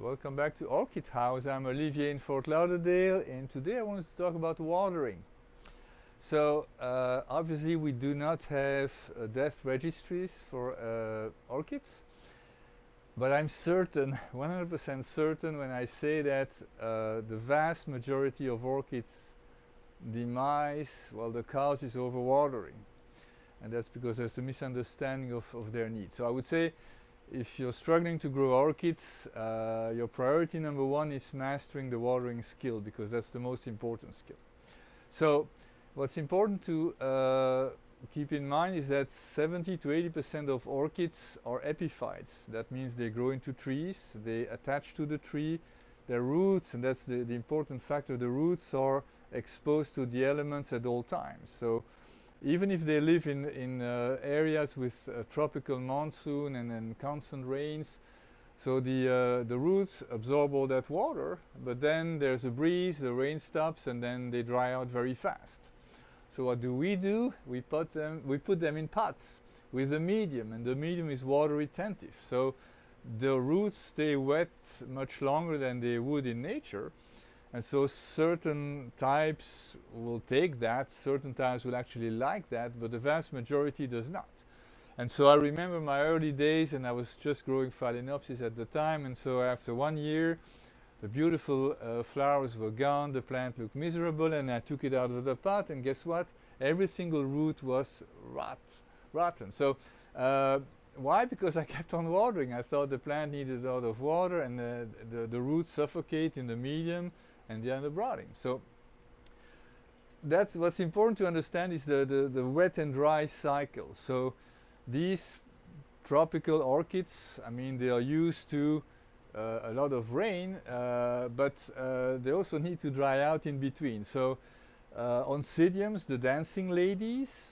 Welcome back to Orchid House. I'm Olivier in Fort Lauderdale, and today I wanted to talk about watering. So obviously we do not have death registries for orchids, but I'm certain, 100% certain when I say that the vast majority of orchids demise, well, the cause is overwatering, and that's because there's a misunderstanding of their needs. So I would say if you're struggling to grow orchids, your priority number one is mastering the watering skill, because that's the most important skill. So what's important to keep in mind is that 70 to 80% of orchids are epiphytes. That means they grow into trees, they attach to the tree, their roots, and that's the important factor, the roots are exposed to the elements at all times. So even if they live in areas with tropical monsoon and constant rains, so the roots absorb all that water, but then there's a breeze, the rain stops, and then they dry out very fast. So what do? We put them in pots with a medium, and the medium is water retentive. So the roots stay wet much longer than they would in nature. And so certain types will take that, certain types will actually like that, but the vast majority does not. And so I remember my early days, and I was just growing Phalaenopsis at the time, and so after 1 year, the beautiful flowers were gone, the plant looked miserable, and I took it out of the pot, and guess what? Every single root was rotten. So why? Because I kept on watering. I thought the plant needed a lot of water, and the roots suffocate in the medium, and they end up rotting. So that's what's important to understand, is the wet and dry cycle. So these tropical orchids, I mean, they are used to a lot of rain, but they also need to dry out in between. So Oncidiums, the dancing ladies,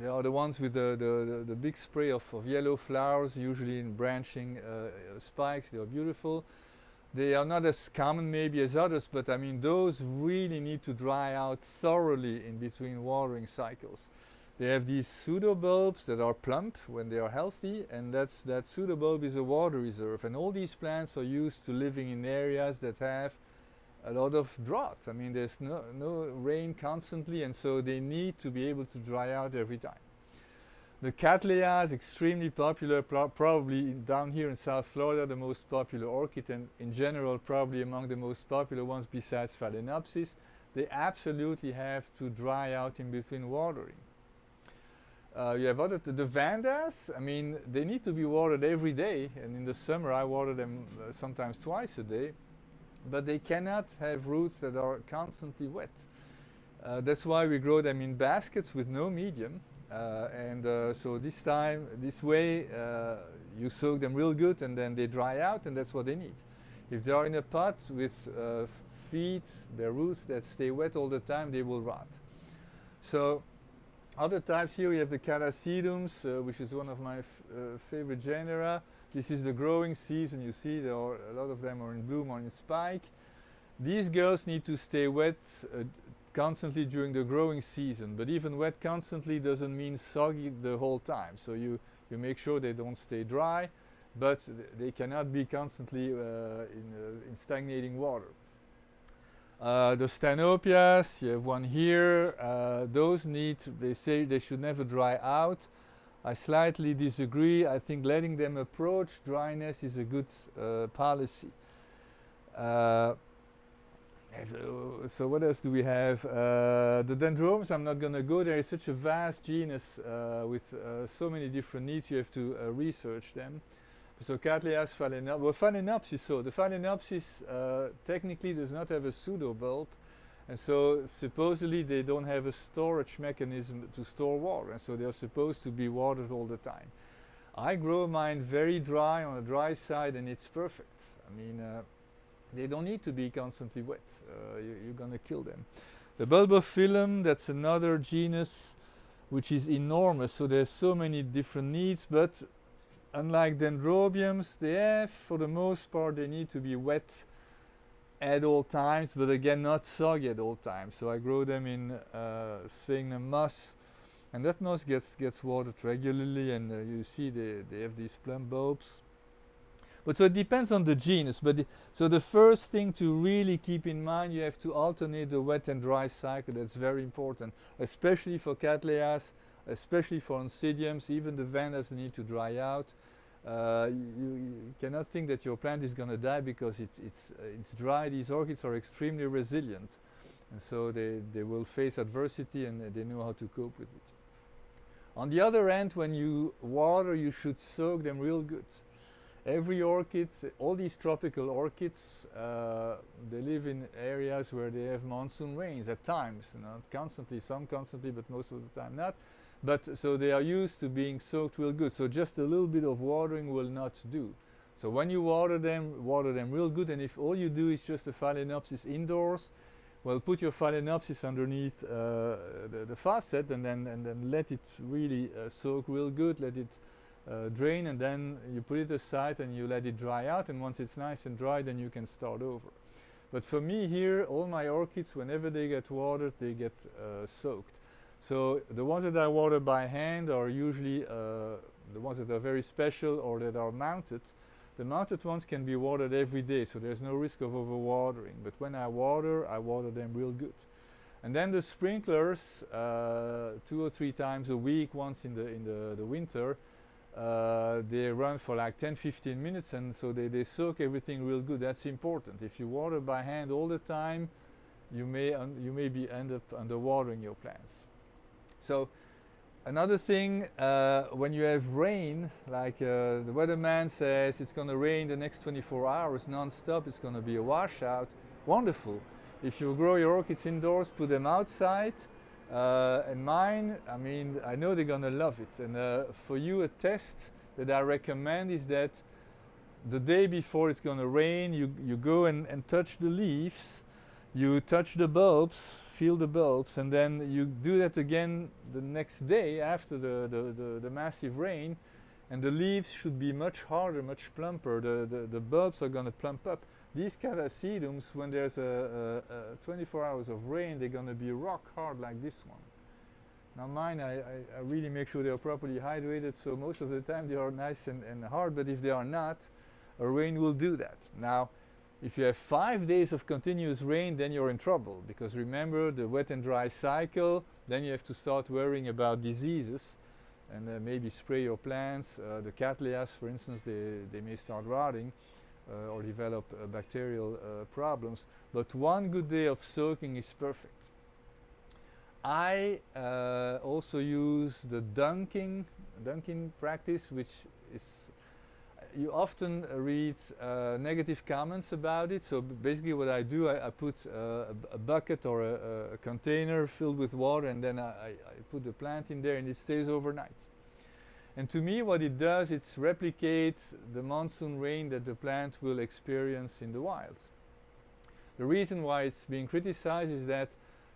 they are the ones with the big spray of yellow flowers, usually in branching spikes. They are beautiful. They are not as common maybe as others, but I mean those really need to dry out thoroughly in between watering cycles. They have these pseudobulbs that are plump when they are healthy, and that pseudobulb is a water reserve. And all these plants are used to living in areas that have a lot of drought. I mean there's no rain constantly, and so they need to be able to dry out every time. The Cattleya is extremely popular, probably down here in South Florida, the most popular orchid, and in general probably among the most popular ones besides Phalaenopsis. They absolutely have to dry out in between watering. You have the Vandas. I mean, they need to be watered every day, and in the summer I water them sometimes twice a day, but they cannot have roots that are constantly wet. That's why we grow them in baskets with no medium. So this way you soak them real good, and then they dry out, and that's what they need. If they are in a pot with feet, their roots that stay wet all the time, they will rot. So other types, here we have the Catasedums, which is one of my favorite genera. This is the growing season. You see there are a lot of them are in bloom or in spike. These girls need to stay wet constantly during the growing season, but even wet constantly doesn't mean soggy the whole time. So you make sure they don't stay dry, but they cannot be constantly in stagnating water. The Stanopias, you have one here. Those they say they should never dry out. I slightly disagree. I think letting them approach dryness is a good policy. So what else do we have? The Dendrobiums, I'm not going to go there. It's such a vast genus with so many different needs. You have to research them. So Cattleyas, Phalaenopsis. Well, Phalaenopsis, so the Phalaenopsis technically does not have a pseudobulb, and so supposedly they don't have a storage mechanism to store water, and so they are supposed to be watered all the time. I grow mine very dry, on the dry side, and it's perfect. I mean, they don't need to be constantly wet. You're going to kill them. The Bulbophyllum, that's another genus which is enormous, so there's so many different needs, but unlike Dendrobiums, they have, for the most part, they need to be wet at all times, but again not soggy at all times. So I grow them in sphagnum moss, and that moss gets watered regularly, and you see they have these plump bulbs. But so it depends on the genus. So the first thing to really keep in mind, you have to alternate the wet and dry cycle. That's very important, especially for Cattleyas, especially for Oncidiums. Even the Vandas need to dry out. You cannot think that your plant is going to die because it's dry. These orchids are extremely resilient, and so they will face adversity and they know how to cope with it. On the other hand, when you water, you should soak them real good. Every orchid, all these tropical orchids, they live in areas where they have monsoon rains at times, not constantly, some constantly, but most of the time not. But so they are used to being soaked real good. So just a little bit of watering will not do. So when you water them real good. And if all you do is just a Phalaenopsis indoors, well, put your Phalaenopsis underneath the faucet and then let it really soak real good. Let it drain, and then you put it aside and you let it dry out, and once it's nice and dry, then you can start over. But for me here, all my orchids, whenever they get watered, they get soaked. So the ones that I water by hand are usually the ones that are very special or that are mounted. The mounted ones can be watered every day, so there's no risk of overwatering. But when I water them real good. And then the sprinklers, 2 or 3 times a week, once in the winter, they run for like 10-15 minutes, and so they soak everything real good. That's important. If you water by hand all the time, you may end up underwatering your plants. So another thing, when you have rain, like the weatherman says it's going to rain the next 24 hours non-stop, it's going to be a washout, wonderful. If you grow your orchids indoors, put them outside. And mine, I mean, I know they're gonna love it. And for you, a test that I recommend is that the day before it's gonna rain, you go and touch the leaves, you touch the bulbs, feel the bulbs, and then you do that again the next day after the massive rain, and the leaves should be much harder, much plumper. The bulbs are gonna plump up. These Catasediums, when there's 24 hours of rain, they're going to be rock hard like this one. Now mine, I really make sure they are properly hydrated, so most of the time they are nice and hard, but if they are not, a rain will do that. Now, if you have 5 days of continuous rain, then you're in trouble, because remember the wet and dry cycle, then you have to start worrying about diseases, and maybe spray your plants. The Cattleyas, for instance, they may start rotting. Or develop bacterial problems, but 1 good day of soaking is perfect. I also use the dunking practice, which is, you often read negative comments about it. So basically what I do, I put a bucket or a container filled with water, and then I put the plant in there and it stays overnight. And to me, what it does, it replicates the monsoon rain that the plant will experience in the wild. The reason why it's being criticized is that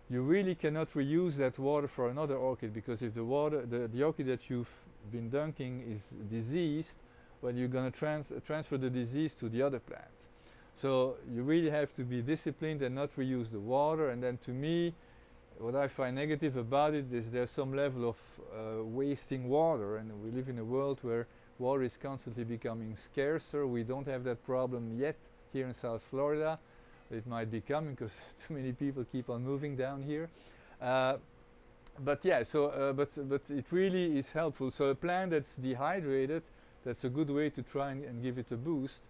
you really cannot reuse that water for another orchid, because if the orchid that you've been dunking is diseased, well, you're going to transfer the disease to the other plant. So you really have to be disciplined and not reuse the water. And then to me, what I find negative about it is there's some level of wasting water, and we live in a world where water is constantly becoming scarcer. We don't have that problem yet here in South Florida. It might be coming because too many people keep on moving down here. But yeah, so but it really is helpful. So a plant that's dehydrated, that's a good way to try and give it a boost.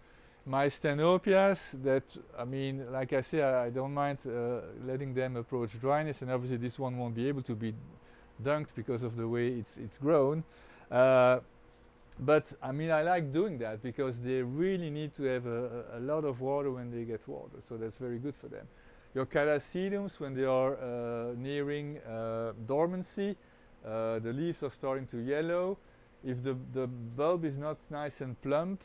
My Stenopias, that, I mean, like I say, I don't mind letting them approach dryness, and obviously this one won't be able to be dunked because of the way it's grown. But I mean, I like doing that because they really need to have a lot of water when they get water, so that's very good for them. Your Catasediums, when they are nearing dormancy, the leaves are starting to yellow. If the bulb is not nice and plump,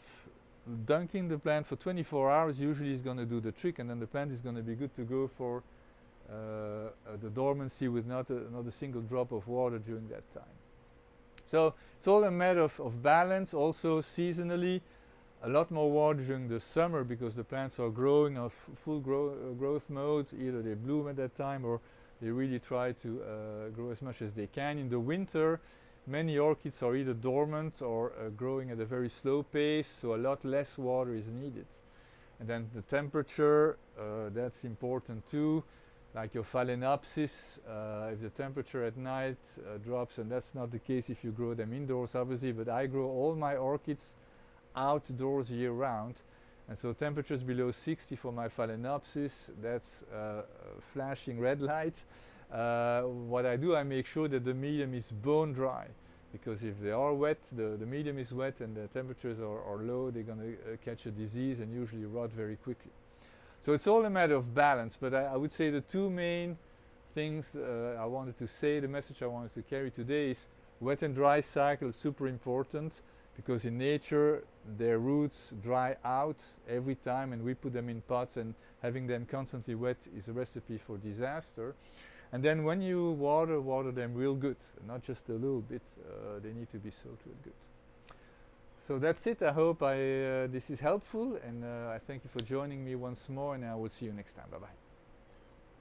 dunking the plant for 24 hours usually is going to do the trick, and then the plant is going to be good to go for the dormancy with not a single drop of water during that time. So it's all a matter of balance. Also seasonally, a lot more water during the summer because the plants are growing of full growth mode. Either they bloom at that time or they really try to grow as much as they can. In the winter, many orchids are either dormant or growing at a very slow pace, so a lot less water is needed. And then the temperature, that's important too. Like your phalaenopsis, if the temperature at night drops, and that's not the case if you grow them indoors obviously, but I grow all my orchids outdoors year round, and so temperatures below 60 for my phalaenopsis, that's flashing red light. What I do, I make sure that the medium is bone dry, because if they are wet, the medium is wet and the temperatures are low, they're going to catch a disease and usually rot very quickly. So it's all a matter of balance, but I would say the two main things I wanted to say, the message I wanted to carry today is wet and dry cycle is super important, because in nature their roots dry out every time and we put them in pots, and having them constantly wet is a recipe for disaster. And then when you water them real good, not just a little bit, they need to be soaked real good. So that's it. I hope this is helpful, and I thank you for joining me once more, and I will see you next time. Bye-bye.